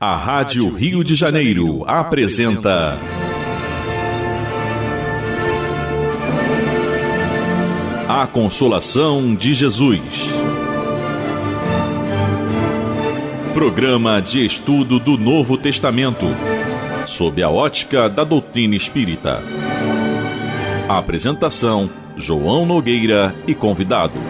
A Rádio Rio de Janeiro apresenta A Consolação de Jesus. Programa de estudo do Novo Testamento, sob a ótica da doutrina espírita. A apresentação: João Nogueira e convidados.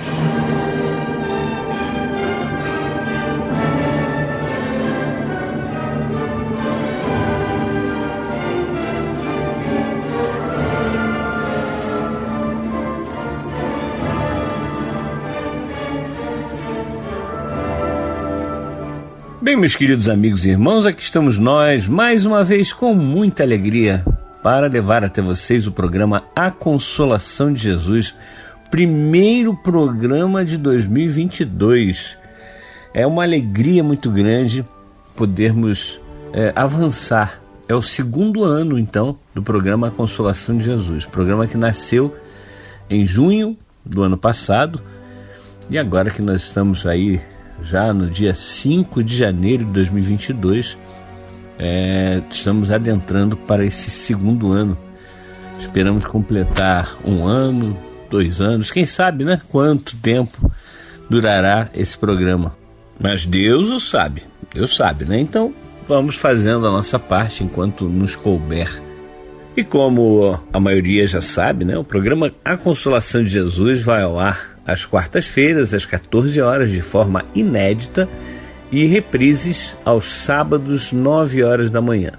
Bem, meus queridos amigos e irmãos, aqui estamos nós, mais uma vez com muita alegria, para levar até vocês o programa A Consolação de Jesus, primeiro programa de 2022. É uma alegria muito grande podermos avançar. É o segundo ano, então, do programa A Consolação de Jesus, programa que nasceu em junho do ano passado, e agora que nós estamos aí já no dia 5 de janeiro de 2022, estamos adentrando para esse segundo ano. Esperamos completar 1 ano, 2 anos, quem sabe, né? Quanto tempo durará esse programa. Mas Deus sabe, né? Então vamos fazendo a nossa parte enquanto nos couber. E como a maioria já sabe, né? O programa A Consolação de Jesus vai ao ar às quartas-feiras, às 14 horas, de forma inédita, e reprises aos sábados, 9 horas da manhã.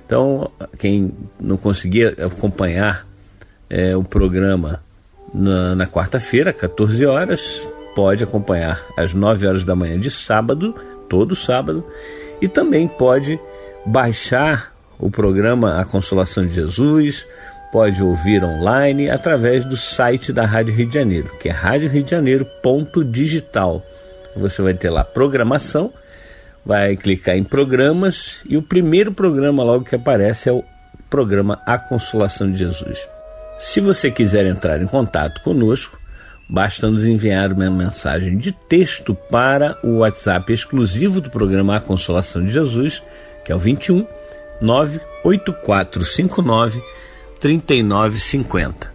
Então, quem não conseguir acompanhar o programa na quarta-feira, 14 horas, pode acompanhar às 9 horas da manhã de sábado, todo sábado, e também pode baixar o programa A Consolação de Jesus, pode ouvir online através do site da Rádio Rio de Janeiro, que é radioriodejaneiro.digital. Você vai ter lá programação, vai clicar em programas e o primeiro programa logo que aparece é o programa A Consolação de Jesus. Se você quiser entrar em contato conosco, basta nos enviar uma mensagem de texto para o WhatsApp exclusivo do programa A Consolação de Jesus, que é o 21 98459 3950,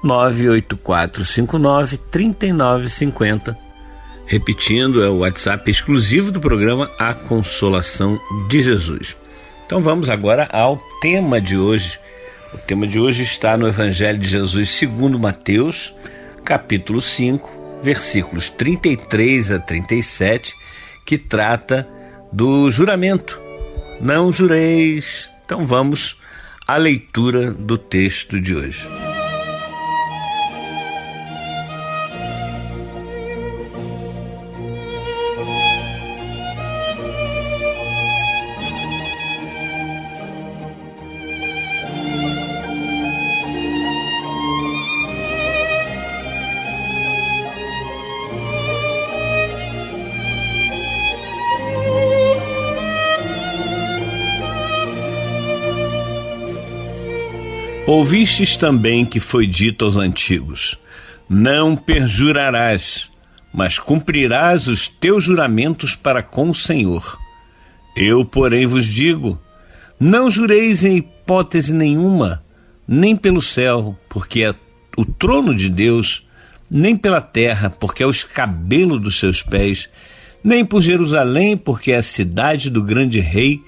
98459 3950. Repetindo, é o WhatsApp exclusivo do programa A Consolação de Jesus. Então vamos agora ao tema de hoje. O tema de hoje está no Evangelho de Jesus segundo Mateus, capítulo 5, versículos 33 a 37, que trata do juramento. Não jureis. Então vamos à leitura do texto de hoje. Ouvistes também que foi dito aos antigos: não perjurarás, mas cumprirás os teus juramentos para com o Senhor. Eu, porém, vos digo: não jureis em hipótese nenhuma, nem pelo céu, porque é o trono de Deus, nem pela terra, porque é o escabelo dos seus pés, nem por Jerusalém, porque é a cidade do grande rei,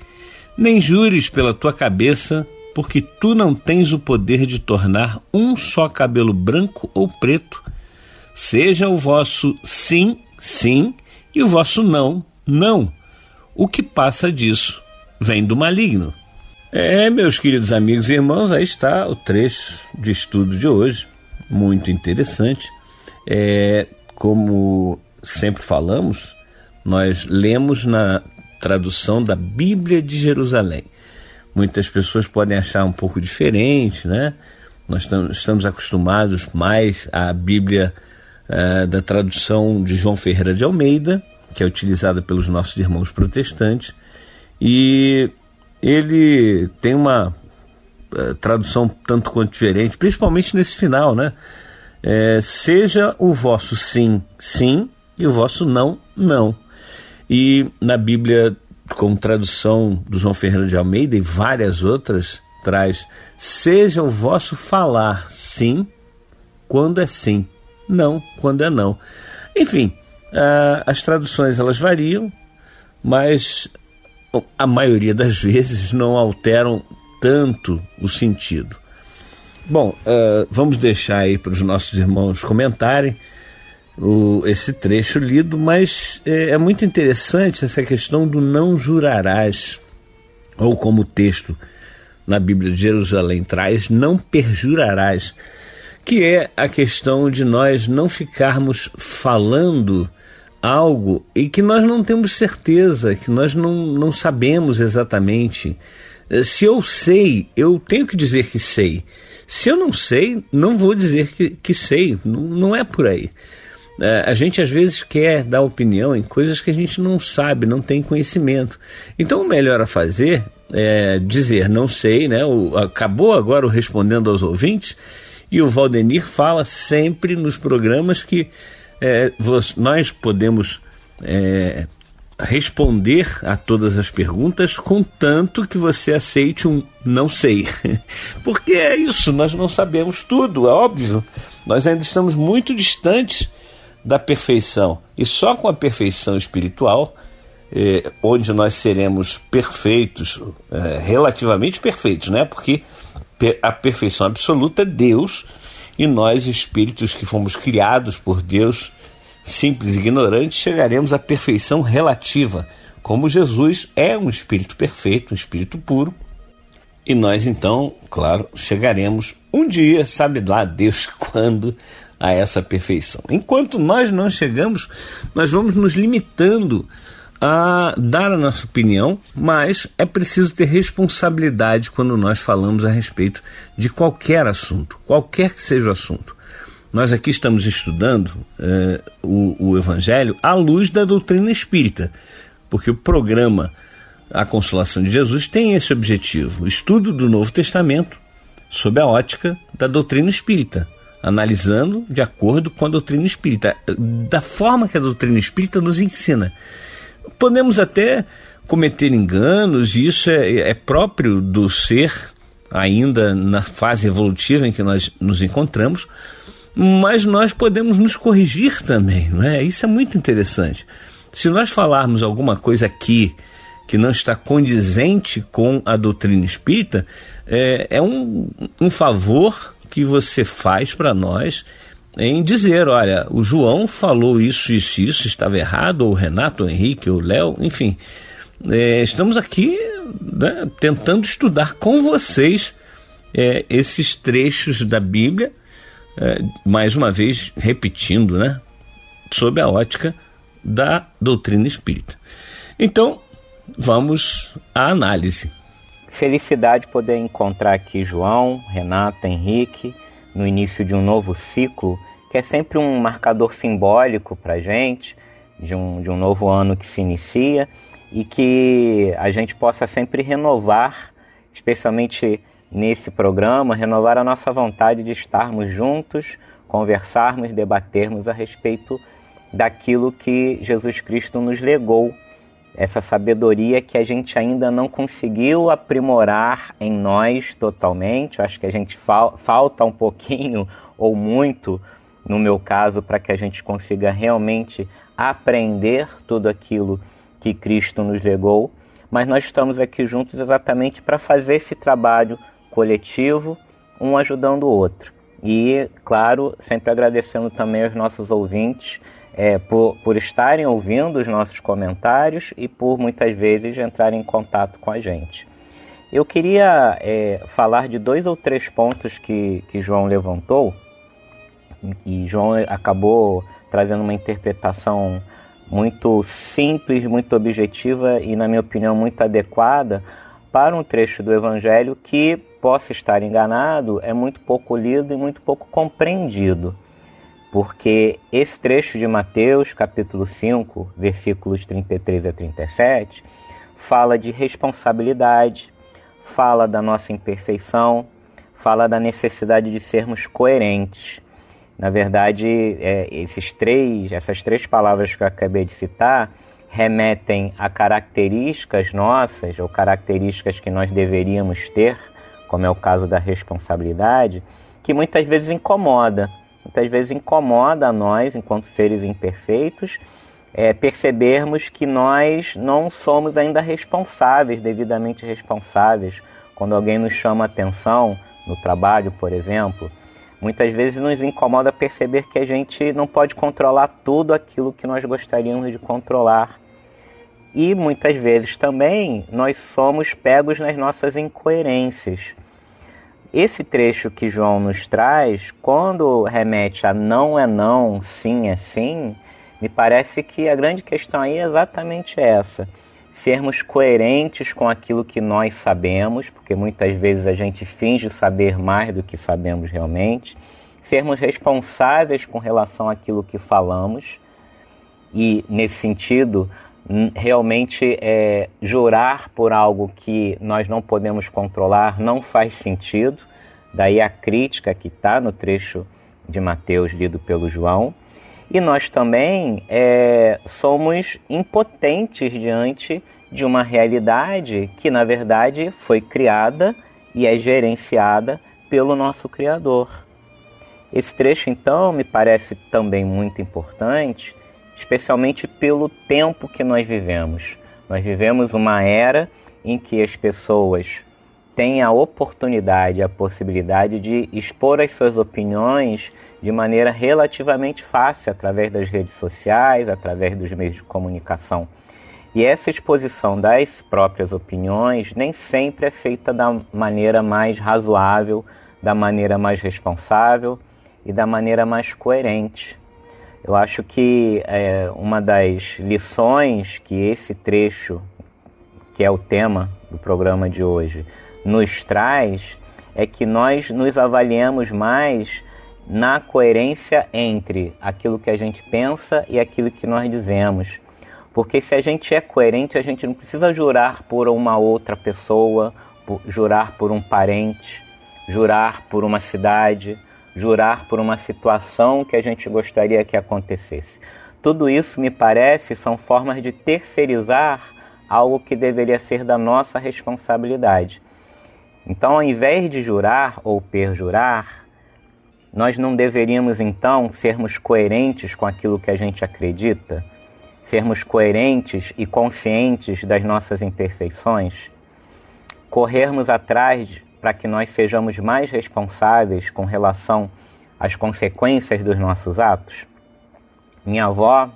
nem jures pela tua cabeça, porque tu não tens o poder de tornar um só cabelo branco ou preto. Seja o vosso sim, sim, e o vosso não, não. O que passa disso vem do maligno. Meus queridos amigos e irmãos, aí está o trecho de estudo de hoje, muito interessante. Como sempre falamos, nós lemos na tradução da Bíblia de Jerusalém. Muitas pessoas podem achar um pouco diferente, né? Nós estamos acostumados mais à Bíblia da tradução de João Ferreira de Almeida, que é utilizada pelos nossos irmãos protestantes, e ele tem uma tradução tanto quanto diferente, principalmente nesse final, né? Seja o vosso sim, sim, e o vosso não, não. E na Bíblia como tradução do João Ferreira de Almeida e várias outras, traz: seja o vosso falar sim, quando é sim, não, quando é não. Enfim, as traduções elas variam, mas a maioria das vezes não alteram tanto o sentido. Bom, vamos deixar aí para os nossos irmãos comentarem esse trecho lido, mas é muito interessante essa questão do não jurarás, ou como o texto na Bíblia de Jerusalém traz, não perjurarás, que é a questão de nós não ficarmos falando algo e que nós não temos certeza, que nós não sabemos exatamente. Se eu sei, eu tenho que dizer que sei. Se eu não sei, não vou dizer que sei. Não é por aí. A gente às vezes quer dar opinião em coisas que a gente não sabe, não tem conhecimento. Então o melhor a fazer é dizer não sei, né? Acabou agora o Respondendo aos Ouvintes, e o Valdenir fala sempre nos programas que nós podemos responder a todas as perguntas, contanto que você aceite um não sei. Porque é isso, nós não sabemos tudo, é óbvio. Nós ainda estamos muito distantes da perfeição. E só com a perfeição espiritual, onde nós seremos perfeitos, relativamente perfeitos, né? Porque a perfeição absoluta é Deus, e nós, espíritos que fomos criados por Deus, simples e ignorantes, chegaremos à perfeição relativa, como Jesus é um espírito perfeito, um espírito puro, e nós então, claro, chegaremos um dia, sabe lá Deus quando, a essa perfeição. Enquanto nós não chegamos, nós vamos nos limitando a dar a nossa opinião, mas é preciso ter responsabilidade quando nós falamos a respeito de qualquer assunto, qualquer que seja o assunto. Nós aqui estamos estudando o Evangelho à luz da doutrina espírita, porque o programa A Consolação de Jesus tem esse objetivo: o estudo do Novo Testamento sob a ótica da doutrina espírita, analisando de acordo com a doutrina espírita, da forma que a doutrina espírita nos ensina. Podemos até cometer enganos, e isso é próprio do ser, ainda na fase evolutiva em que nós nos encontramos, mas nós podemos nos corrigir também, não é? Isso é muito interessante. Se nós falarmos alguma coisa aqui que não está condizente com a doutrina espírita, é um favor que você faz para nós em dizer: olha, o João falou isso, estava errado, ou o Renato, ou o Henrique, ou o Léo, enfim. Estamos aqui, né, tentando estudar com vocês esses trechos da Bíblia, mais uma vez repetindo, né, sob a ótica da doutrina espírita. Então, vamos à análise. Felicidade poder encontrar aqui João, Renato, Henrique, no início de um novo ciclo, que é sempre um marcador simbólico para a gente, de um novo ano que se inicia, e que a gente possa sempre renovar, especialmente nesse programa, renovar a nossa vontade de estarmos juntos, conversarmos, debatermos a respeito daquilo que Jesus Cristo nos legou, essa sabedoria que a gente ainda não conseguiu aprimorar em nós totalmente. Eu acho que a gente falta um pouquinho ou muito, no meu caso, para que a gente consiga realmente aprender tudo aquilo que Cristo nos legou, mas nós estamos aqui juntos exatamente para fazer esse trabalho coletivo, um ajudando o outro. E, claro, sempre agradecendo também aos nossos ouvintes por estarem ouvindo os nossos comentários e por muitas vezes entrarem em contato com a gente. Eu queria falar de 2 ou 3 pontos que João levantou, e João acabou trazendo uma interpretação muito simples, muito objetiva e, na minha opinião, muito adequada para um trecho do Evangelho que, posso estar enganado, é muito pouco lido e muito pouco compreendido. Porque esse trecho de Mateus, capítulo 5, versículos 33 a 37, fala de responsabilidade, fala da nossa imperfeição, fala da necessidade de sermos coerentes. Na verdade, essas três palavras que eu acabei de citar remetem a características nossas, ou características que nós deveríamos ter, como é o caso da responsabilidade, que muitas vezes incomoda. Muitas vezes incomoda a nós, enquanto seres imperfeitos, percebermos que nós não somos ainda responsáveis, devidamente responsáveis. Quando alguém nos chama a atenção, no trabalho, por exemplo, muitas vezes nos incomoda perceber que a gente não pode controlar tudo aquilo que nós gostaríamos de controlar. E muitas vezes também nós somos pegos nas nossas incoerências. Esse trecho que João nos traz, quando remete a não é não, sim é sim, me parece que a grande questão aí é exatamente essa. Sermos coerentes com aquilo que nós sabemos, porque muitas vezes a gente finge saber mais do que sabemos realmente. Sermos responsáveis com relação àquilo que falamos. E, nesse sentido, realmente jurar por algo que nós não podemos controlar não faz sentido. Daí a crítica que está no trecho de Mateus lido pelo João. E nós também somos impotentes diante de uma realidade que, na verdade, foi criada e é gerenciada pelo nosso Criador. Esse trecho, então, me parece também muito importante, especialmente pelo tempo que nós vivemos. Nós vivemos uma era em que as pessoas têm a oportunidade, a possibilidade de expor as suas opiniões de maneira relativamente fácil, através das redes sociais, através dos meios de comunicação. E essa exposição das próprias opiniões nem sempre é feita da maneira mais razoável, da maneira mais responsável e da maneira mais coerente. Eu acho que uma das lições que esse trecho, que é o tema do programa de hoje, nos traz, é que nós nos avaliemos mais na coerência entre aquilo que a gente pensa e aquilo que nós dizemos. Porque se a gente é coerente, a gente não precisa jurar por uma outra pessoa, jurar por um parente, jurar por uma cidade, jurar por uma situação que a gente gostaria que acontecesse. Tudo isso, me parece, são formas de terceirizar algo que deveria ser da nossa responsabilidade. Então, ao invés de jurar ou perjurar, nós não deveríamos, então, sermos coerentes com aquilo que a gente acredita? Sermos coerentes e conscientes das nossas imperfeições? Corrermos atrás para que nós sejamos mais responsáveis com relação às consequências dos nossos atos? Minha avó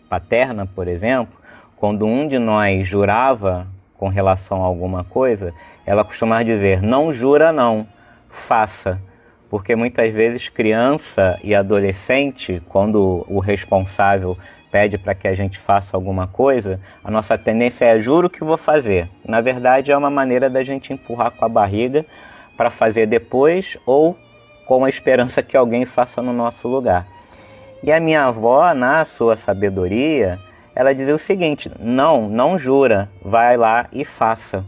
paterna, por exemplo, quando um de nós jurava com relação a alguma coisa, ela costumava dizer: não jura não, faça. Porque muitas vezes criança e adolescente, quando o responsável pede para que a gente faça alguma coisa, a nossa tendência é: juro que vou fazer. Na verdade, é uma maneira da gente empurrar com a barriga para fazer depois, ou com a esperança que alguém faça no nosso lugar. E a minha avó, na sua sabedoria, ela dizia o seguinte: não jura, vai lá e faça.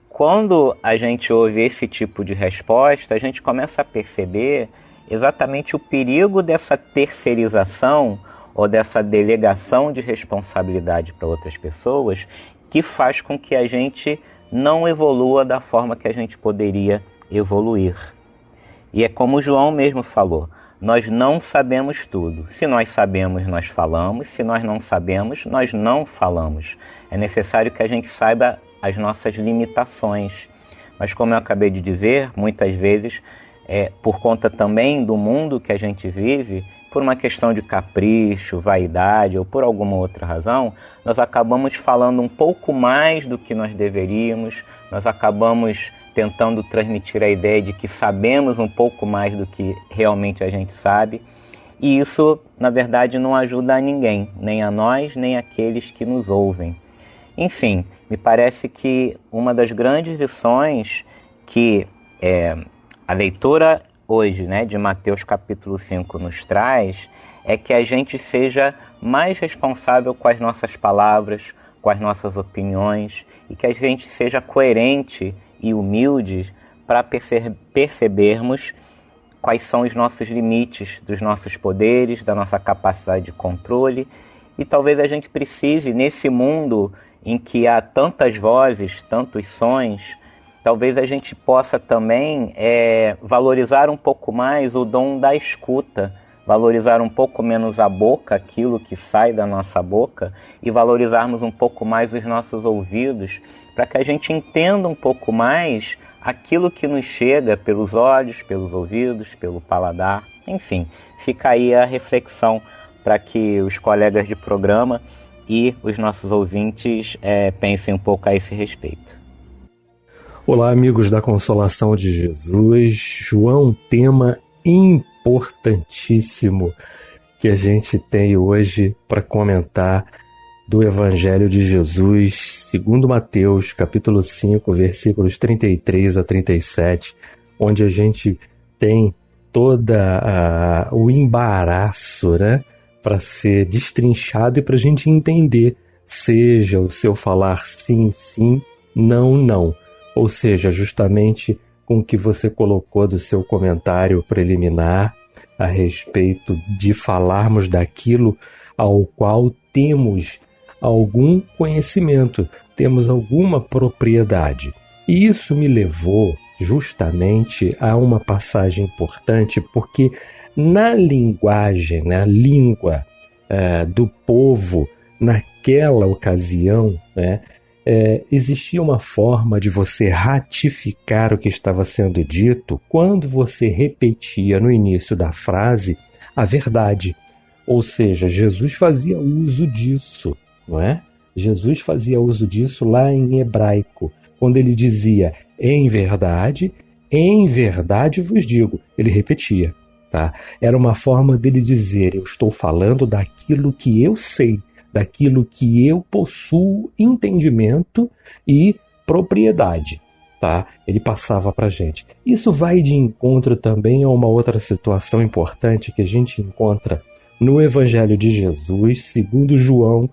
Quando a gente ouve esse tipo de resposta, a gente começa a perceber exatamente o perigo dessa terceirização ou dessa delegação de responsabilidade para outras pessoas, que faz com que a gente não evolua da forma que a gente poderia evoluir. E é como o João mesmo falou: nós não sabemos tudo. Se nós sabemos, nós falamos. Se nós não sabemos, nós não falamos. É necessário que a gente saiba as nossas limitações. Mas, como eu acabei de dizer, muitas vezes, por conta também do mundo que a gente vive, por uma questão de capricho, vaidade ou por alguma outra razão, nós acabamos falando um pouco mais do que nós deveríamos, nós acabamos tentando transmitir a ideia de que sabemos um pouco mais do que realmente a gente sabe, e isso, na verdade, não ajuda a ninguém, nem a nós, nem àqueles que nos ouvem. Enfim, me parece que uma das grandes lições que a leitura hoje, de Mateus capítulo 5 nos traz, é que a gente seja mais responsável com as nossas palavras, com as nossas opiniões, e que a gente seja coerente e humilde para percebermos quais são os nossos limites, dos nossos poderes, da nossa capacidade de controle, e talvez a gente precise, nesse mundo em que há tantas vozes, tantos sons, talvez a gente possa também valorizar um pouco mais o dom da escuta, valorizar um pouco menos a boca, aquilo que sai da nossa boca, e valorizarmos um pouco mais os nossos ouvidos, para que a gente entenda um pouco mais aquilo que nos chega pelos olhos, pelos ouvidos, pelo paladar. Enfim, fica aí a reflexão para que os colegas de programa e os nossos ouvintes pensem um pouco a esse respeito. Olá, amigos da Consolação de Jesus. João, tema importantíssimo que a gente tem hoje para comentar do Evangelho de Jesus, segundo Mateus, capítulo 5, versículos 33 a 37, onde a gente tem toda o embaraço, né, para ser destrinchado e para a gente entender, seja o seu falar sim, sim, não, não. Ou seja, justamente com o que você colocou do seu comentário preliminar a respeito de falarmos daquilo ao qual temos algum conhecimento, temos alguma propriedade. E isso me levou justamente a uma passagem importante, porque na linguagem, na língua do povo, naquela ocasião, né, existia uma forma de você ratificar o que estava sendo dito quando você repetia no início da frase a verdade. Ou seja, Jesus fazia uso disso, não é? Jesus fazia uso disso lá em hebraico, quando ele dizia em verdade vos digo. Ele repetia, tá? Era uma forma dele dizer, eu estou falando daquilo que eu sei, daquilo que eu possuo entendimento e propriedade, tá? Ele passava para a gente. Isso vai de encontro também a uma outra situação importante que a gente encontra no Evangelho de Jesus, segundo João,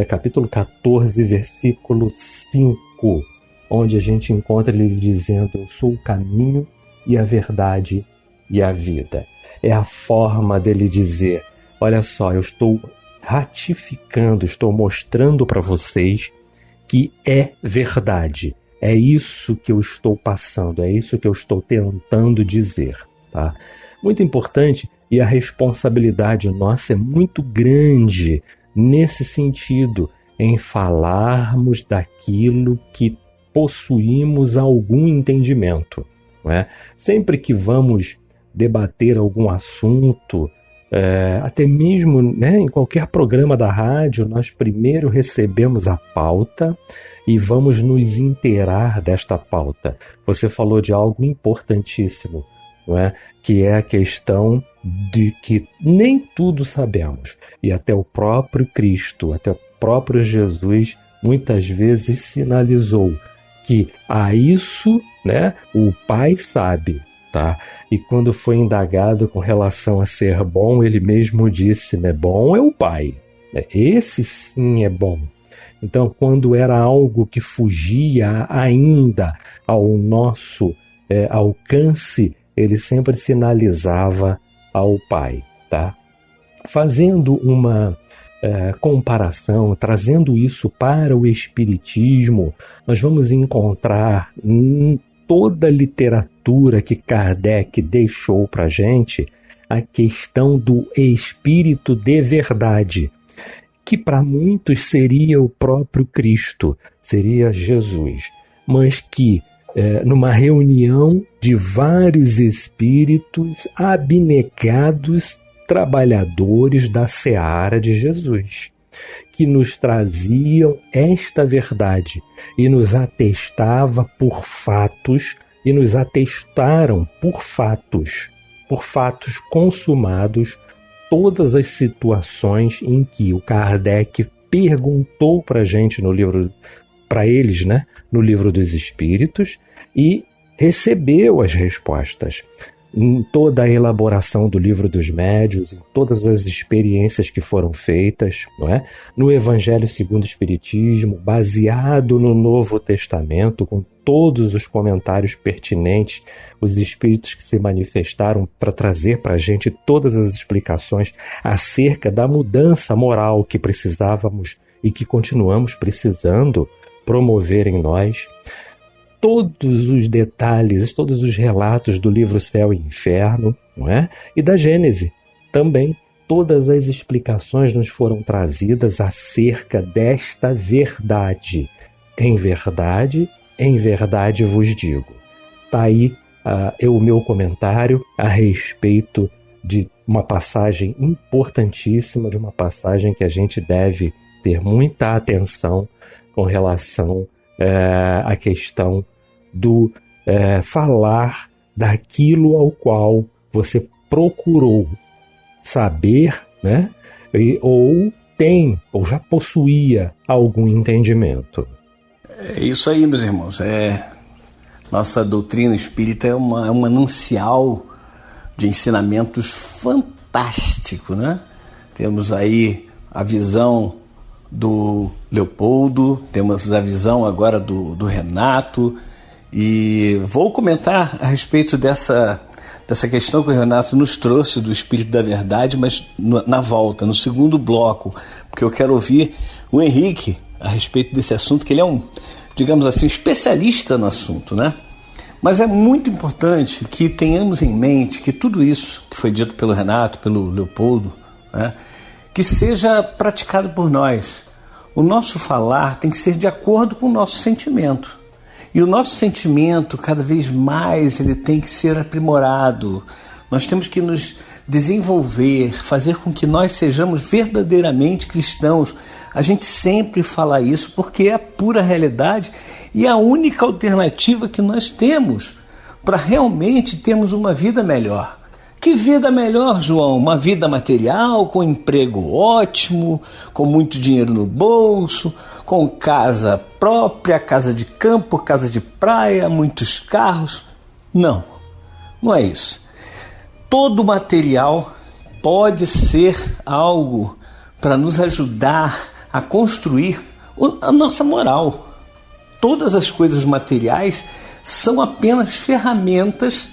capítulo 14, versículo 5, onde a gente encontra ele dizendo, eu sou o caminho e a verdade e a vida. É a forma dele dizer, olha só, eu estou ratificando, estou mostrando para vocês que é verdade. É isso que eu estou passando, é isso que eu estou tentando dizer, tá? Muito importante, e a responsabilidade nossa é muito grande nesse sentido, em falarmos daquilo que possuímos algum entendimento, não é? Sempre que vamos debater algum assunto, até mesmo, né, em qualquer programa da rádio, nós primeiro recebemos a pauta e vamos nos inteirar desta pauta. Você falou de algo importantíssimo, não é? Que é a questão de que nem tudo sabemos. E até o próprio Cristo, até o próprio Jesus, muitas vezes sinalizou que a isso, né, o Pai sabe. Tá? E quando foi indagado com relação a ser bom, ele mesmo disse, né, bom é o Pai. Esse sim é bom. Então, quando era algo que fugia ainda ao nosso alcance, ele sempre sinalizava ao Pai. Tá? Fazendo uma comparação, trazendo isso para o Espiritismo, nós vamos encontrar toda a literatura que Kardec deixou para a gente a questão do Espírito de verdade, que para muitos seria o próprio Cristo, seria Jesus, mas que numa reunião de vários espíritos abnegados, trabalhadores da seara de Jesus, que nos traziam esta verdade e nos atestava por fatos, e nos atestaram por fatos consumados, todas as situações em que o Kardec perguntou para a gente no livro, para eles, né, no Livro dos Espíritos, e recebeu as respostas. Em toda a elaboração do Livro dos Médiuns, em todas as experiências que foram feitas, não é? No Evangelho segundo o Espiritismo, baseado no Novo Testamento, com todos os comentários pertinentes, os espíritos que se manifestaram para trazer para a gente todas as explicações acerca da mudança moral que precisávamos e que continuamos precisando promover em nós. Todos os detalhes, todos os relatos do livro Céu e Inferno, não é? E da Gênese também. Todas as explicações nos foram trazidas acerca desta verdade. Em verdade vos digo. Está aí o meu comentário a respeito de uma passagem importantíssima, de uma passagem que a gente deve ter muita atenção com relação à questão do falar daquilo ao qual você procurou saber, né? Ou já possuía algum entendimento. É isso aí, meus irmãos. Nossa doutrina espírita é um manancial de ensinamentos fantástico, né? Temos aí a visão do Leopoldo, temos a visão agora do Renato, e vou comentar a respeito dessa questão que o Renato nos trouxe do Espírito da Verdade, mas na volta, no segundo bloco, porque eu quero ouvir o Henrique a respeito desse assunto, que ele é digamos assim, especialista no assunto, né? Mas é muito importante que tenhamos em mente que tudo isso que foi dito pelo Renato, pelo Leopoldo, né, que seja praticado por nós. O nosso falar tem que ser de acordo com o nosso sentimento. E o nosso sentimento, cada vez mais, ele tem que ser aprimorado. Nós temos que nos desenvolver, fazer com que nós sejamos verdadeiramente cristãos. A gente sempre fala isso porque é a pura realidade e a única alternativa que nós temos para realmente termos uma vida melhor. Que vida melhor, João? Uma vida material, com emprego ótimo, com muito dinheiro no bolso, com casa própria, casa de campo, casa de praia, muitos carros? Não, não é isso. Todo material pode ser algo para nos ajudar a construir a nossa moral. Todas as coisas materiais são apenas ferramentas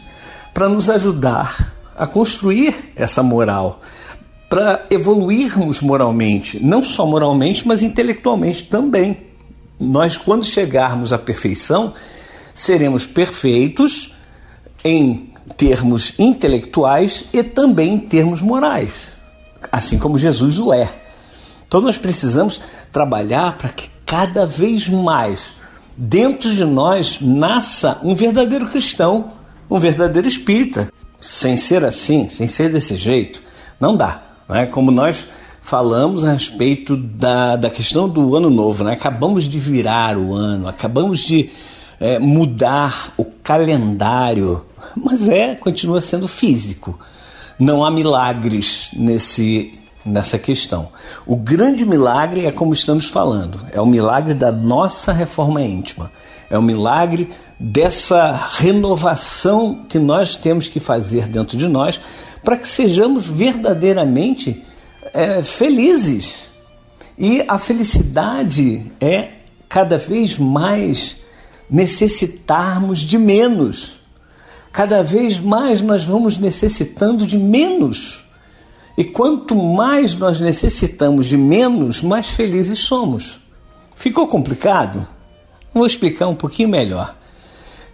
para nos ajudar a construir essa moral, para evoluirmos moralmente, não só moralmente, mas intelectualmente também. Nós, quando chegarmos à perfeição, seremos perfeitos em termos intelectuais e também em termos morais, assim como Jesus o é. Então nós precisamos trabalhar para que cada vez mais dentro de nós nasça um verdadeiro cristão, um verdadeiro espírita. Sem ser assim, sem ser desse jeito, não dá. Né? Como nós falamos a respeito da questão do ano novo, né? Acabamos de virar o ano, acabamos de mudar o calendário, mas continua sendo físico. Não há milagres nessa questão. O grande milagre é como estamos falando, é o milagre da nossa reforma íntima, é o milagre dessa renovação que nós temos que fazer dentro de nós para que sejamos verdadeiramente felizes. E a felicidade é cada vez mais necessitarmos de menos. Cada vez mais nós vamos necessitando de menos. E quanto mais nós necessitamos de menos, mais felizes somos. Ficou complicado? Vou explicar um pouquinho melhor.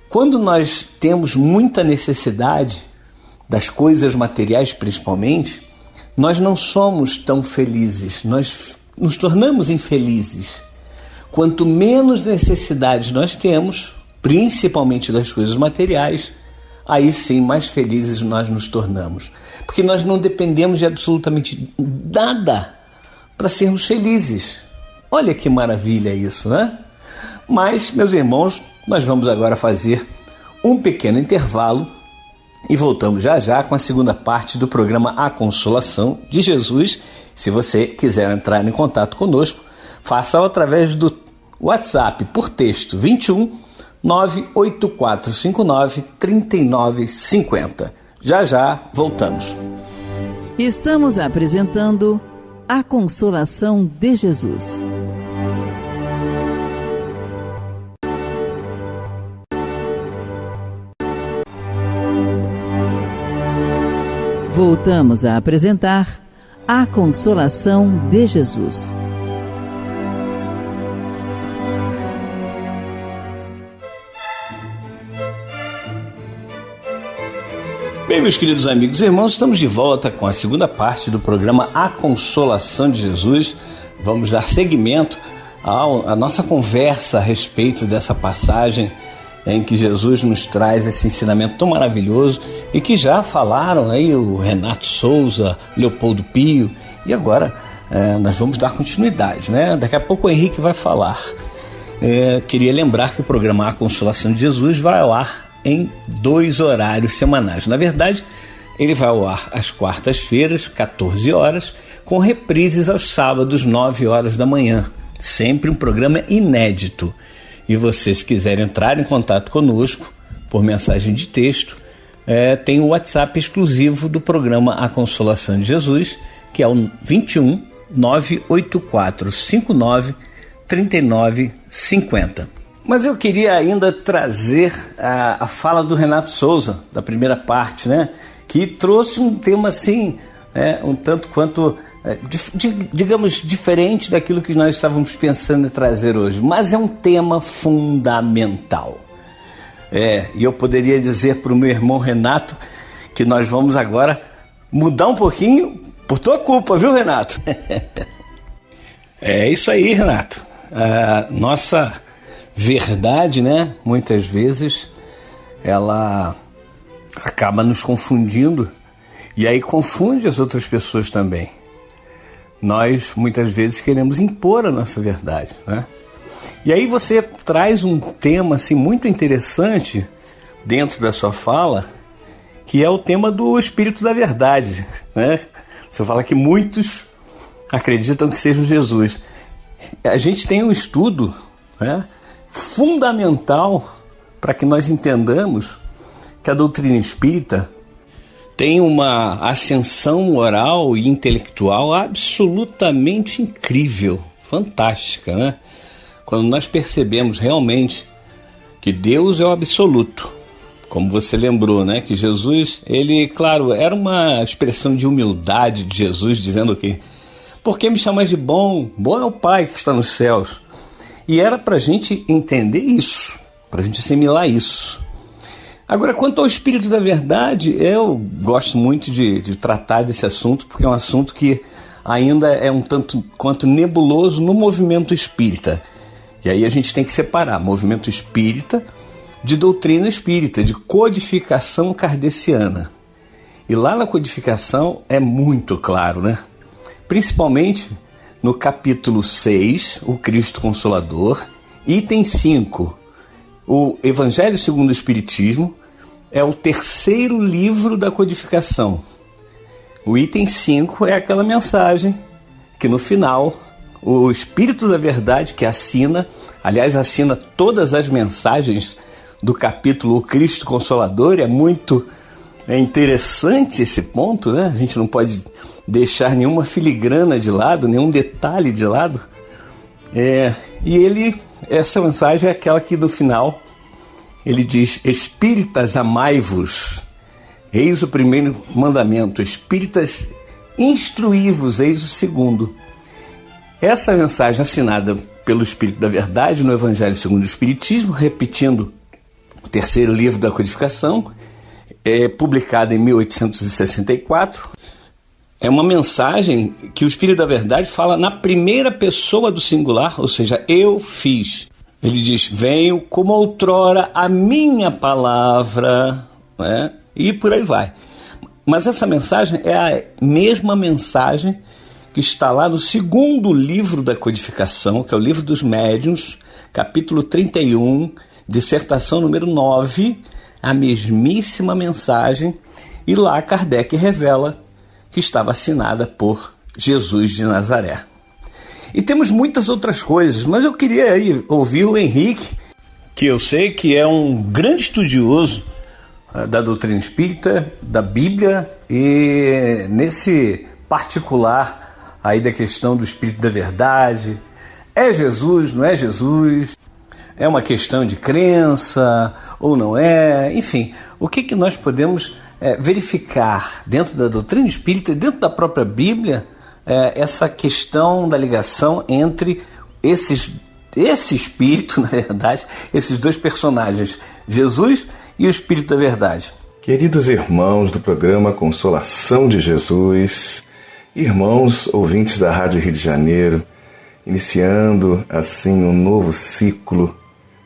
Quando nós temos muita necessidade das coisas materiais principalmente, nós não somos tão felizes, nós nos tornamos infelizes. Quanto menos necessidades nós temos, principalmente das coisas materiais, aí sim mais felizes nós nos tornamos. Porque nós não dependemos de absolutamente nada para sermos felizes. Olha que maravilha isso, né? Mas, meus irmãos, nós vamos agora fazer um pequeno intervalo e voltamos já já com a segunda parte do programa A Consolação de Jesus. Se você quiser entrar em contato conosco, faça através do WhatsApp por texto 21 98459 3950. Já já voltamos. Estamos apresentando A Consolação de Jesus. Voltamos a apresentar A Consolação de Jesus. Bem, meus queridos amigos e irmãos, estamos de volta com a segunda parte do programa A Consolação de Jesus. Vamos dar seguimento à nossa conversa a respeito dessa passagem em que Jesus nos traz esse ensinamento tão maravilhoso e que já falaram aí o Renato Souza, Leopoldo Pio, e agora nós vamos dar continuidade, né? Daqui a pouco o Henrique vai falar. Queria lembrar que o programa A Consolação de Jesus vai ao ar em 2 horários semanais. Na verdade, ele vai ao ar às quartas-feiras, 14 horas, com reprises aos sábados, 9 horas da manhã. Sempre um programa inédito. E você, se quiser entrar em contato conosco por mensagem de texto, tem o WhatsApp exclusivo do programa A Consolação de Jesus, que é o 21 984 59 39 50. Mas eu queria ainda trazer a fala do Renato Souza, da primeira parte, né? Que trouxe um tema assim, um tanto quanto, digamos, diferente daquilo que nós estávamos pensando em trazer hoje. Mas é um tema fundamental. E eu poderia dizer para o meu irmão Renato que nós vamos agora mudar um pouquinho por tua culpa, viu, Renato? É isso aí, Renato. Nossa verdade, né? Muitas vezes ela acaba nos confundindo e aí confunde as outras pessoas também. Nós muitas vezes queremos impor a nossa verdade, né? E aí você traz um tema assim muito interessante dentro da sua fala, que é o tema do Espírito da Verdade, né? Você fala que muitos acreditam que seja Jesus. A gente tem um estudo, né, fundamental para que nós entendamos que a doutrina espírita tem uma ascensão moral e intelectual absolutamente incrível, fantástica, né? Quando nós percebemos realmente que Deus é o absoluto, como você lembrou, né? Que Jesus, ele, claro, era uma expressão de humildade de Jesus, dizendo que por que me chamas de bom? Bom é o Pai que está nos céus. E era para a gente entender isso, para a gente assimilar isso. Agora, quanto ao Espírito da Verdade, eu gosto muito de tratar desse assunto, porque é um assunto que ainda é um tanto quanto nebuloso no movimento espírita. E aí a gente tem que separar movimento espírita de doutrina espírita, de codificação kardeciana. E lá na codificação é muito claro, né? Principalmente no capítulo 6, o Cristo Consolador, item 5, o Evangelho segundo o Espiritismo, é o 3º livro da codificação. O item 5 é aquela mensagem que no final o Espírito da Verdade, que assina todas as mensagens do capítulo O Cristo Consolador. É interessante esse ponto, né? A gente não pode deixar nenhuma filigrana de lado, nenhum detalhe de lado. Essa mensagem é aquela que no final ele diz: Espíritas, amai-vos, eis o primeiro mandamento. Espíritas, instruí-vos, eis o segundo. Essa mensagem assinada pelo Espírito da Verdade no Evangelho segundo o Espiritismo, repetindo o 3º livro da codificação, publicada em 1864, é uma mensagem que o Espírito da Verdade fala na primeira pessoa do singular, ou seja, eu fiz. Ele diz: venho como outrora a minha palavra, né? E por aí vai. Mas essa mensagem é a mesma mensagem que está lá no 2º livro da codificação, que é o Livro dos Médiuns, capítulo 31, dissertação número 9, a mesmíssima mensagem, e lá Kardec revela que estava assinada por Jesus de Nazaré. E temos muitas outras coisas, mas eu queria aí ouvir o Henrique, que eu sei que é um grande estudioso da doutrina espírita, da Bíblia, e nesse particular aí da questão do Espírito da Verdade. É Jesus, não é Jesus? É uma questão de crença ou não é? Enfim, o que nós podemos verificar dentro da doutrina espírita e dentro da própria Bíblia essa questão da ligação entre esse espírito, na verdade, esses dois personagens, Jesus e o Espírito da Verdade. Queridos irmãos do programa Consolação de Jesus, irmãos ouvintes da Rádio Rio de Janeiro, iniciando assim um novo ciclo,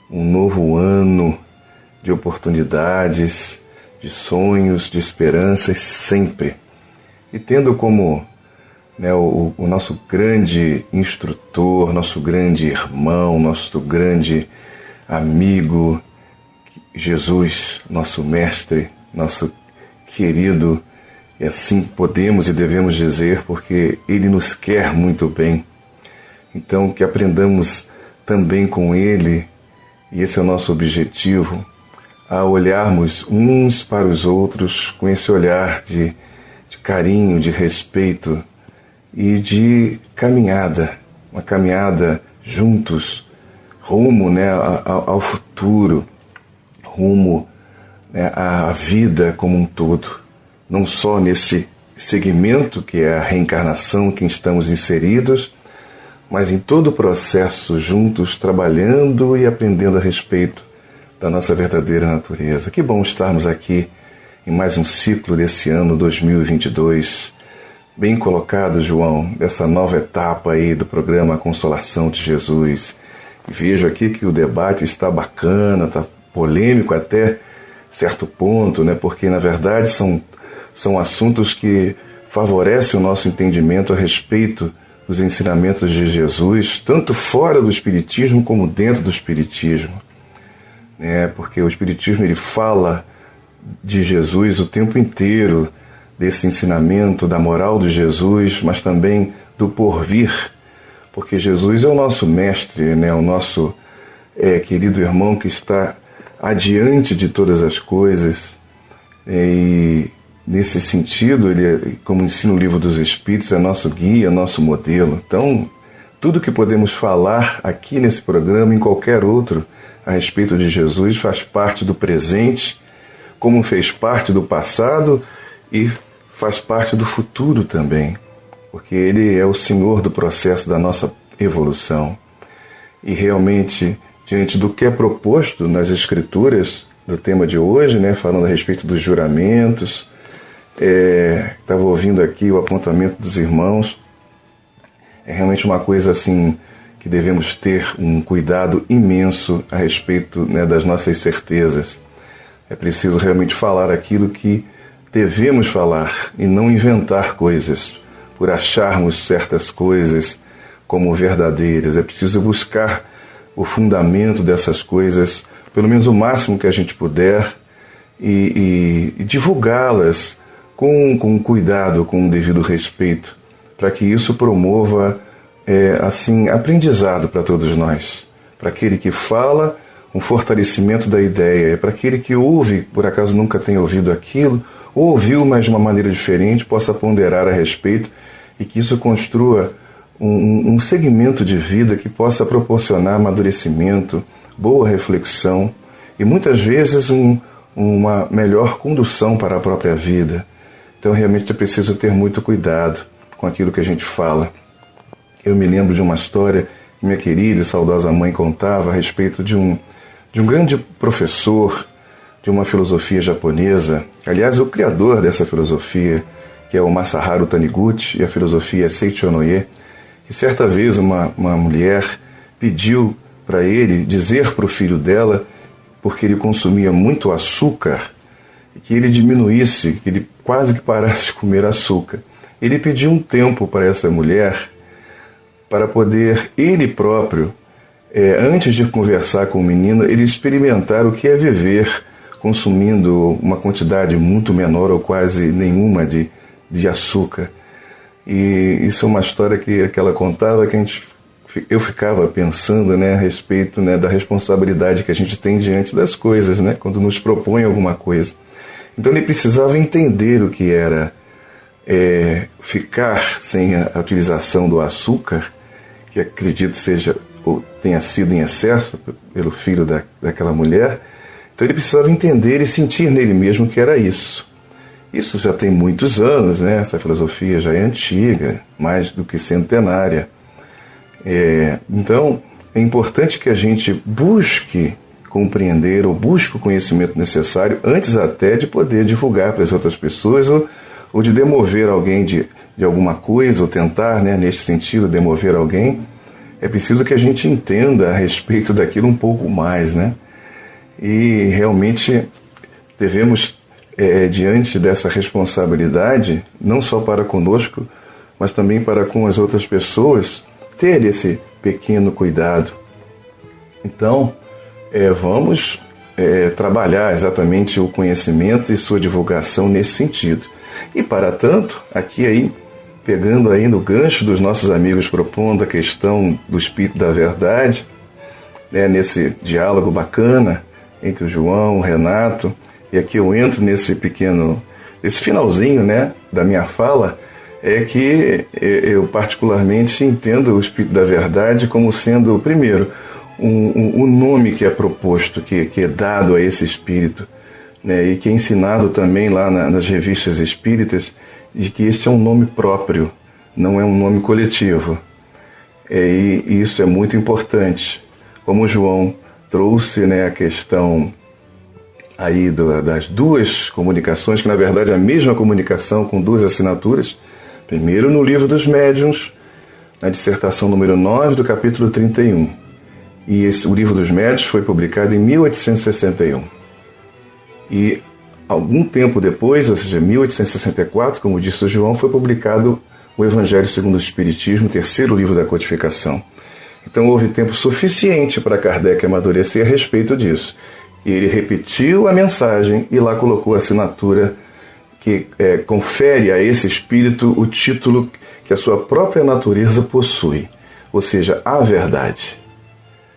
um novo ano de oportunidades, de sonhos, de esperanças sempre. E tendo como o nosso grande instrutor, nosso grande irmão, nosso grande amigo, Jesus, nosso mestre, nosso querido, e assim podemos e devemos dizer, porque Ele nos quer muito bem. Então, que aprendamos também com Ele, e esse é o nosso objetivo, a olharmos uns para os outros com esse olhar de carinho, de respeito e de caminhada, uma caminhada juntos, rumo ao futuro, rumo à vida como um todo, não só nesse segmento que é a reencarnação que estamos inseridos, mas em todo o processo juntos, trabalhando e aprendendo a respeito da nossa verdadeira natureza. Que bom estarmos aqui em mais um ciclo desse ano 2022, bem colocado, João, dessa nova etapa aí do programa Consolação de Jesus. E vejo aqui que o debate está bacana, está polêmico até certo ponto, porque na verdade são assuntos que favorecem o nosso entendimento a respeito dos ensinamentos de Jesus, tanto fora do Espiritismo como dentro do Espiritismo. Porque o Espiritismo ele fala de Jesus o tempo inteiro, desse ensinamento, da moral de Jesus, mas também do porvir, porque Jesus é o nosso mestre, o nosso querido irmão que está adiante de todas as coisas, e nesse sentido, ele, como ensina o Livro dos Espíritos, é nosso guia, nosso modelo. Então, tudo que podemos falar aqui nesse programa, em qualquer outro, a respeito de Jesus, faz parte do presente, como fez parte do passado e faz parte do futuro também, porque Ele é o Senhor do processo da nossa evolução. E realmente, diante do que é proposto nas Escrituras, do tema de hoje, falando a respeito dos juramentos, estava ouvindo aqui o apontamento dos irmãos, é realmente uma coisa assim que devemos ter um cuidado imenso a respeito das nossas certezas. É preciso realmente falar aquilo que devemos falar e não inventar coisas por acharmos certas coisas como verdadeiras. É preciso buscar o fundamento dessas coisas, pelo menos o máximo que a gente puder, e divulgá-las com cuidado, com o devido respeito, para que isso promova aprendizado para todos nós. Para aquele que fala, um fortalecimento da ideia. Para aquele que ouve, por acaso nunca tenha ouvido aquilo, ou ouviu, mas de uma maneira diferente, possa ponderar a respeito e que isso construa um segmento de vida que possa proporcionar amadurecimento, boa reflexão e muitas vezes uma melhor condução para a própria vida. Então realmente é preciso ter muito cuidado com aquilo que a gente fala. Eu me lembro de uma história que minha querida e saudosa mãe contava a respeito de um grande professor de uma filosofia japonesa, aliás, o criador dessa filosofia, que é o Masaharu Taniguchi, e a filosofia Seichonoye, que certa vez uma mulher pediu para ele dizer para o filho dela, porque ele consumia muito açúcar, que ele diminuísse, que ele quase que parasse de comer açúcar. Ele pediu um tempo para essa mulher, para poder ele próprio, antes de conversar com o menino, ele experimentar o que é viver consumindo uma quantidade muito menor ou quase nenhuma de açúcar. E isso é uma história que ela contava que eu ficava pensando a respeito da responsabilidade que a gente tem diante das coisas, quando nos propõe alguma coisa. Então ele precisava entender o que era ficar sem a utilização do açúcar, que acredito seja ou tenha sido em excesso pelo filho daquela mulher. Então ele precisava entender e sentir nele mesmo que era isso. Isso já tem muitos anos, né? Essa filosofia já é antiga, mais do que centenária. Então é importante que a gente busque compreender ou busque o conhecimento necessário antes até de poder divulgar para as outras pessoas ou de demover alguém de alguma coisa, ou tentar, né, nesse sentido, demover alguém. É preciso que a gente entenda a respeito daquilo um pouco mais, né? E realmente devemos, diante dessa responsabilidade, não só para conosco, mas também para com as outras pessoas, ter esse pequeno cuidado. Então, vamos trabalhar exatamente o conhecimento e sua divulgação nesse sentido. E para tanto, aqui pegando aí no gancho dos nossos amigos propondo a questão do Espírito da Verdade, né, nesse diálogo bacana entre o João, o Renato, e aqui eu entro nesse finalzinho, né, da minha fala, é que eu particularmente entendo o Espírito da Verdade como sendo, primeiro, um nome que é proposto, que é dado a esse Espírito, né, e que é ensinado também lá nas revistas espíritas, de que este é um nome próprio, não é um nome coletivo. E isso é muito importante. Como o João trouxe, né, a questão aí das duas comunicações, que na verdade é a mesma comunicação com duas assinaturas. Primeiro no Livro dos Médiuns, na dissertação número 9 do capítulo 31. E o Livro dos Médiuns foi publicado em 1861. E algum tempo depois, ou seja, 1864, como disse o João, foi publicado o Evangelho segundo o Espiritismo, o terceiro livro da codificação. Então houve tempo suficiente para Kardec amadurecer a respeito disso. E ele repetiu a mensagem e lá colocou a assinatura que confere a esse Espírito o título que a sua própria natureza possui, ou seja, a verdade.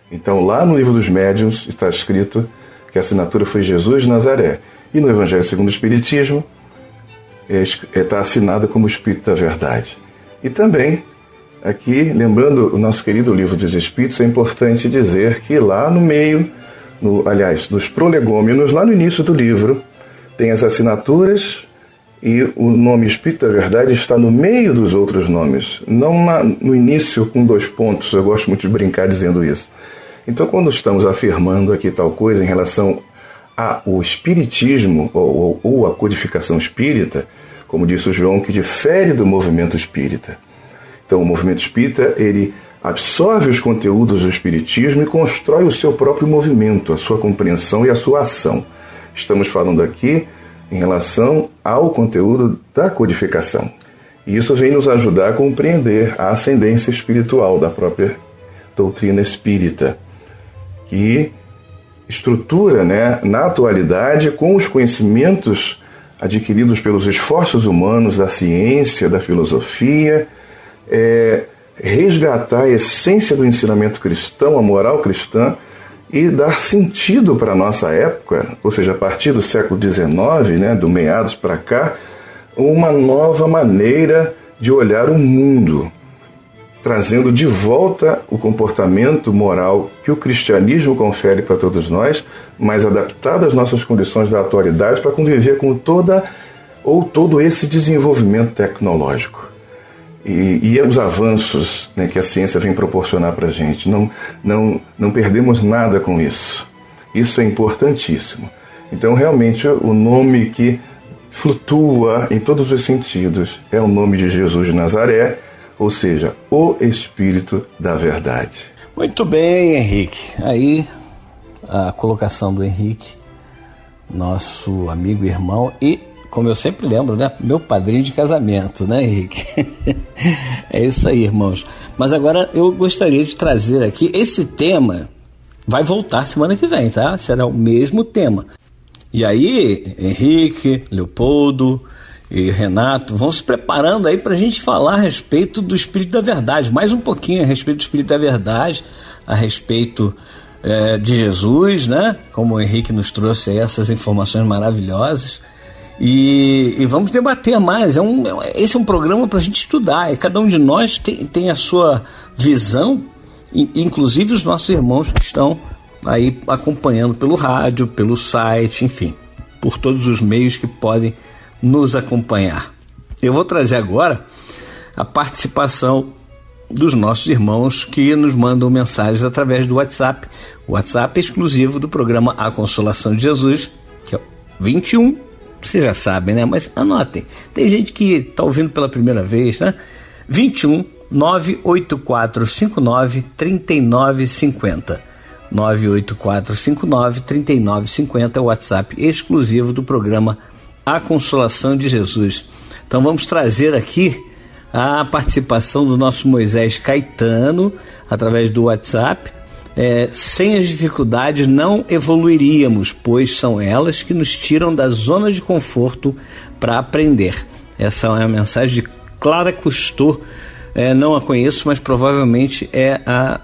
Então lá no Livro dos Médiuns está escrito que a assinatura foi Jesus de Nazaré. E no Evangelho segundo o Espiritismo está assinada como Espírito da Verdade. E também, aqui, lembrando o nosso querido Livro dos Espíritos, é importante dizer que lá no meio, nos prolegômenos, lá no início do livro, tem as assinaturas e o nome Espírito da Verdade está no meio dos outros nomes, não no início com 2 pontos. Eu gosto muito de brincar dizendo isso. Então, quando estamos afirmando aqui tal coisa em relação ao Espiritismo ou a codificação espírita, como disse o João, que difere do movimento espírita. Então, o movimento espírita, ele absorve os conteúdos do Espiritismo e constrói o seu próprio movimento, a sua compreensão e a sua ação. Estamos falando aqui em relação ao conteúdo da codificação. E isso vem nos ajudar a compreender a ascendência espiritual da própria doutrina espírita, que estrutura, né, na atualidade, com os conhecimentos adquiridos pelos esforços humanos, da ciência, da filosofia, resgatar a essência do ensinamento cristão, a moral cristã, e dar sentido para a nossa época, ou seja, a partir do século XIX, né, do meados para cá, uma nova maneira de olhar o mundo, trazendo de volta o comportamento moral que o cristianismo confere para todos nós, mas adaptado às nossas condições da atualidade para conviver com todo esse desenvolvimento tecnológico. E os avanços, né, que a ciência vem proporcionar para a gente. Não perdemos nada com isso. Isso é importantíssimo. Então, realmente, o nome que flutua em todos os sentidos é o nome de Jesus de Nazaré, ou seja, o Espírito da Verdade. Muito bem, Henrique. Aí a colocação do Henrique, nosso amigo e irmão, e, como eu sempre lembro, né, meu padrinho de casamento, né, Henrique? É isso aí, irmãos. Mas agora eu gostaria de trazer aqui esse tema. Vai voltar semana que vem, tá? Será o mesmo tema. E aí, Henrique, Leopoldo e Renato vão se preparando aí para a gente falar a respeito do Espírito da Verdade, mais um pouquinho a respeito do Espírito da Verdade, a respeito de Jesus, né? Como o Henrique nos trouxe aí essas informações maravilhosas. E vamos debater mais. Esse é um programa para a gente estudar, e cada um de nós tem a sua visão inclusive os nossos irmãos que estão aí acompanhando pelo rádio, pelo site, enfim, por todos os meios que podem nos acompanhar. Eu vou trazer agora a participação dos nossos irmãos que nos mandam mensagens através do WhatsApp. O WhatsApp é exclusivo do programa A Consolação de Jesus, que é 21, vocês já sabem, né? Mas anotem, tem gente que está ouvindo pela primeira vez, né? 21 98459 3950. 98459 3950 é o WhatsApp exclusivo do programa A Consolação de Jesus. Então vamos trazer aqui a participação do nosso Moisés Caetano através do WhatsApp. Sem as dificuldades não evoluiríamos, pois são elas que nos tiram da zona de conforto para aprender. Essa é uma mensagem de Clara Cousteau. Não a conheço, mas provavelmente é a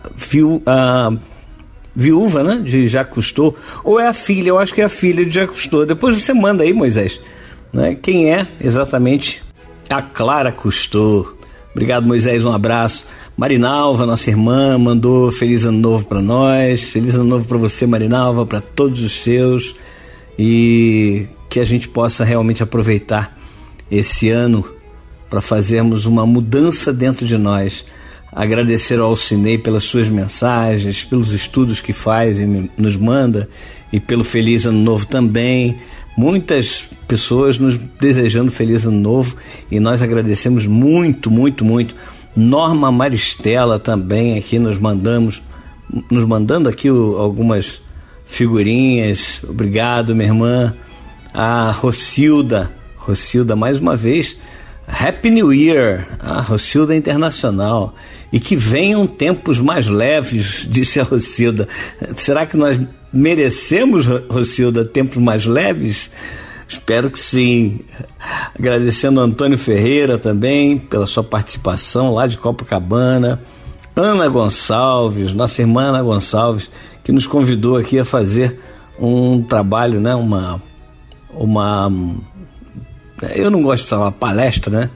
viúva, né, de Jacques Cousteau, ou é a filha, eu acho que é a filha de Jacques Cousteau. Depois você manda aí, Moisés, né, quem é exatamente a Clara Cousteau. Obrigado, Moisés, um abraço. Marinalva, nossa irmã, mandou feliz ano novo para nós. Feliz ano novo para você, Marinalva, para todos os seus, e que a gente possa realmente aproveitar esse ano para fazermos uma mudança dentro de nós. Agradecer ao Alcinei pelas suas mensagens, pelos estudos que faz e nos manda, e pelo feliz ano novo também. Muitas pessoas nos desejando feliz ano novo, e nós agradecemos muito, muito, muito. Norma Maristela também aqui nos mandando aqui algumas figurinhas. Obrigado, minha irmã. A Rocilda mais uma vez, Happy New Year, a Rocilda Internacional. E que venham tempos mais leves, disse a Rocilda. Será que nós merecemos, Rocilda, tempos mais leves? Espero que sim. Agradecendo ao Antônio Ferreira também pela sua participação lá de Copacabana. Ana Gonçalves, nossa irmã Ana Gonçalves, que nos convidou aqui a fazer um trabalho, né? Eu não gosto de falar palestra, né?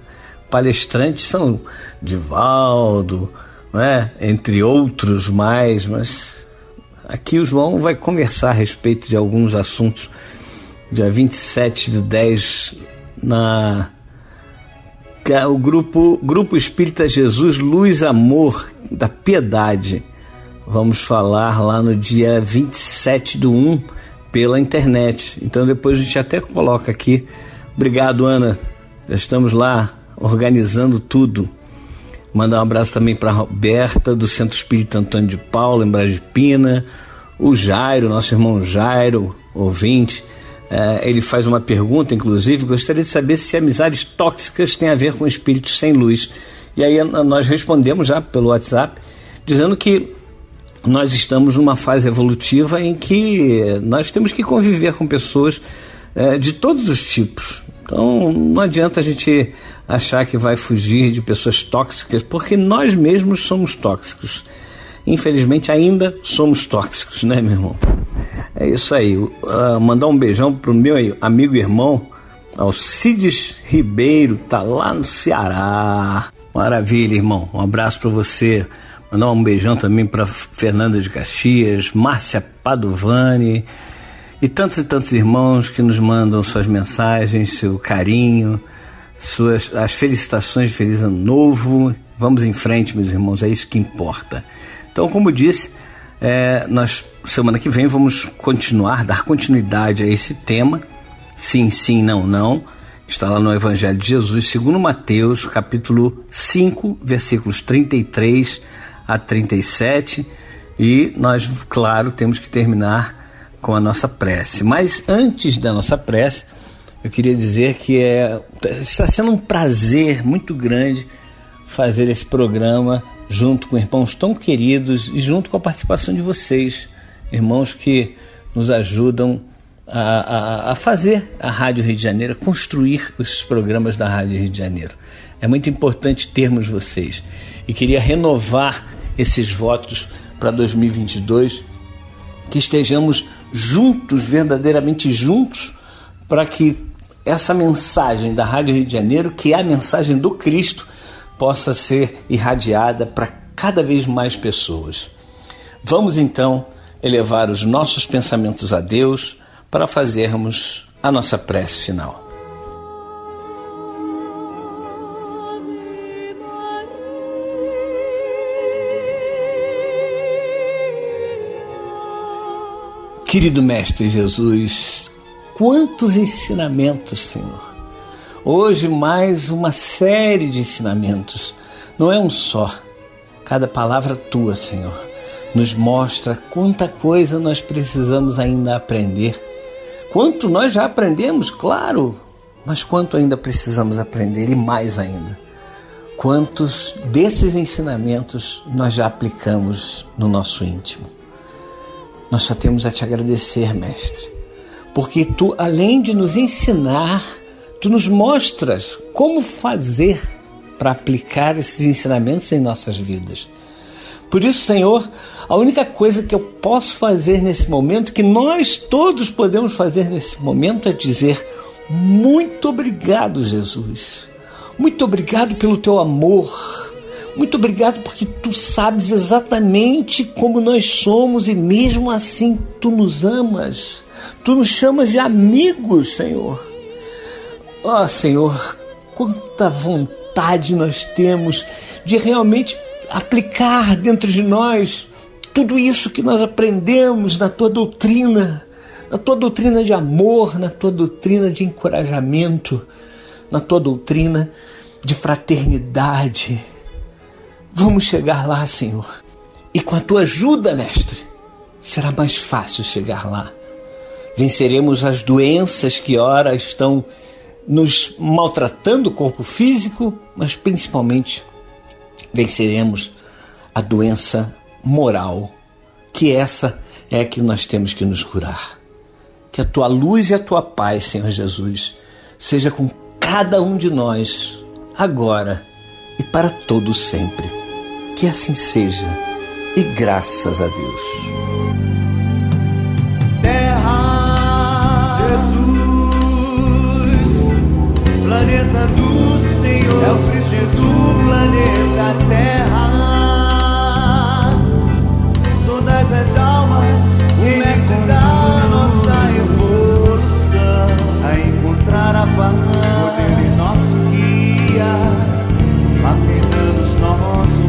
Palestrantes são Divaldo, né? Entre outros mais, mas aqui o João vai conversar a respeito de alguns assuntos. Dia 27/10, o Grupo Espírita Jesus Luz Amor da Piedade. Vamos falar lá no dia 27/1 pela internet. Então depois a gente até coloca aqui. Obrigado, Ana. Já estamos lá organizando tudo. Mandar um abraço também para a Roberta, do Centro Espírita Antônio de Paula, em Brasipina. O Jairo, nosso irmão Jairo, ouvinte. Ele faz uma pergunta, inclusive, gostaria de saber se amizades tóxicas têm a ver com espíritos sem luz. E aí nós respondemos já pelo WhatsApp, dizendo que nós estamos numa fase evolutiva em que nós temos que conviver com pessoas de todos os tipos. Então não adianta a gente achar que vai fugir de pessoas tóxicas, porque nós mesmos somos tóxicos. Infelizmente ainda somos tóxicos, né, meu irmão? É isso aí. Mandar um beijão pro meu amigo e irmão Alcides Ribeiro, tá lá no Ceará. Maravilha, irmão. Um abraço para você. Mandar um beijão também para Fernanda de Caxias, Márcia Padovani e tantos irmãos que nos mandam suas mensagens, seu carinho, as felicitações de Feliz Ano Novo. Vamos em frente, meus irmãos, é isso que importa. Então, como disse, nós semana que vem vamos dar continuidade a esse tema, sim, sim, não, não, está lá no Evangelho de Jesus, segundo Mateus, capítulo 5, versículos 33 a 37, e nós, claro, temos que terminar com a nossa prece. Mas antes da nossa prece, eu queria dizer que está sendo um prazer muito grande fazer esse programa junto com irmãos tão queridos e junto com a participação de vocês, irmãos que nos ajudam a fazer a Rádio Rio de Janeiro, a construir esses programas da Rádio Rio de Janeiro. É muito importante termos vocês. E queria renovar esses votos para 2022, que estejamos juntos, verdadeiramente juntos, para que essa mensagem da Rádio Rio de Janeiro, que é a mensagem do Cristo, possa ser irradiada para cada vez mais pessoas. Vamos então elevar os nossos pensamentos a Deus para fazermos a nossa prece final. Querido Mestre Jesus, quantos ensinamentos, Senhor. Hoje mais uma série de ensinamentos, não é um só. Cada palavra tua, Senhor, nos mostra quanta coisa nós precisamos ainda aprender. Quanto nós já aprendemos, claro, mas quanto ainda precisamos aprender e mais ainda. Quantos desses ensinamentos nós já aplicamos no nosso íntimo. Nós só temos a te agradecer, Mestre, porque tu, além de nos ensinar, tu nos mostras como fazer para aplicar esses ensinamentos em nossas vidas. Por isso, Senhor, a única coisa que eu posso fazer nesse momento, que nós todos podemos fazer nesse momento, é dizer muito obrigado, Jesus. Muito obrigado pelo teu amor. Muito obrigado porque tu sabes exatamente como nós somos e mesmo assim tu nos amas. Tu nos chamas de amigos, Senhor. Ó, Senhor, quanta vontade nós temos de realmente aplicar dentro de nós tudo isso que nós aprendemos na tua doutrina de amor, na tua doutrina de encorajamento, na tua doutrina de fraternidade. Vamos chegar lá, Senhor. E com a tua ajuda, Mestre, será mais fácil chegar lá. Venceremos as doenças que ora estão nos maltratando o corpo físico, mas principalmente venceremos a doença moral, que essa é a que nós temos que nos curar. Que a tua luz e a tua paz, Senhor Jesus, seja com cada um de nós, agora e para todo sempre. Que assim seja, e graças a Deus. Terra, Jesus, planeta do Senhor, é o Cristo Jesus, planeta Terra. Todas as almas, o mestre da nossa evolução, a encontrar a paz, poder em nosso guia, lapidando os nossos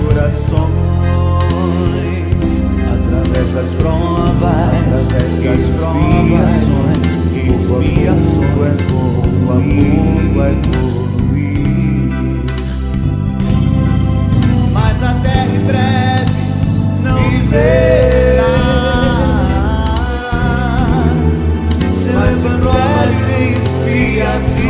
corações, através das provas, expiações, o amor vai evoluir. Mas a terra em breve não será seu evangelho sem expiação.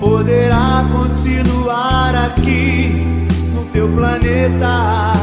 Poderá continuar aqui no teu planeta.